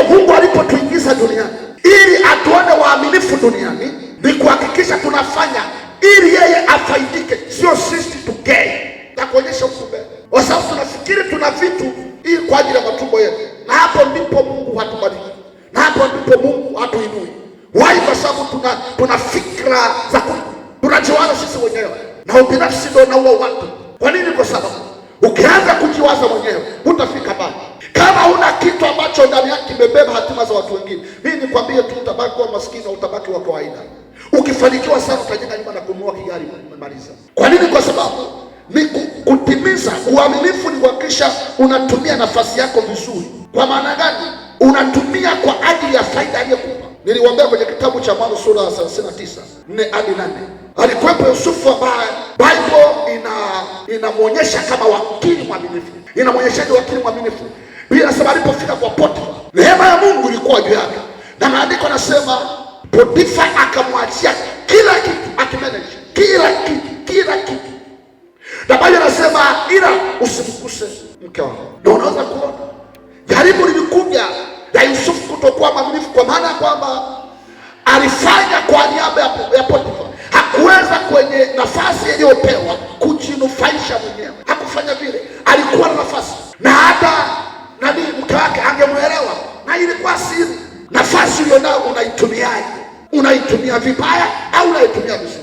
Mungu alipotuingiza duniani ili atuone waaminifu duniani, ni kuhakikisha tunafanya ili yeye afaidike, sio sisi tugain na kuonyesha ukubwa. Kwa sababu tunafikiri tuna vitu ili kwa ajili ya matumbo yetu, na hapo ndipo Mungu hatubariki, na hapo ndipo Mungu hatuinui. Why? Kwa sababu tuna fikra za tunajiwaza sisi wenyewe, na ubinafsi ndio unaua watu. Kwa nini? Kwa sababu ukianza kujiwaza mwenyewe hutafika mbali. Kama huna kitu ambacho ndani yake kimebeba hatima za watu wengine, mimi nikwambie tu, utabaki kuwa maskini au utabaki wa kawaida. Ukifanikiwa sana utajenga nyumba na kununua kigari, umemaliza. Kwa nini? Kwa sababu ni kutimiza uaminifu, ni kuhakikisha unatumia nafasi yako vizuri. Kwa maana gani? Unatumia kwa ajili ya faida aliyekupa. Niliwaambia kwenye kitabu cha Mwanzo sura 39:4-8, alikuwepo Yusufu ambaye Bible inamwonyesha kama wakili mwaminifu. Inamwonyeshaje wakili mwaminifu? Biblia inasema alipofika kwa Potifa, neema ya Mungu ilikuwa juu yake, na maandiko yanasema Potifa akamwachia kila kitu, akimanage kila kitu. Na Biblia inasema ila usimguse mke wako. Na unaweza kuona jaribu lilikuja la Yusufu kutokuwa mwaminifu, kwa maana ya kwamba alifanya kwa niaba ya Potifa. Hakuweza kwenye nafasi iliyopewa kujinufaisha mwenyewe, hakufanya vile. Alikuwa na nafasi, na hata mke wake angemuelewa, na ilikuwa siri. Nafasi ulionayo unaitumiaje? Unaitumia vibaya au unaitumia vizuri?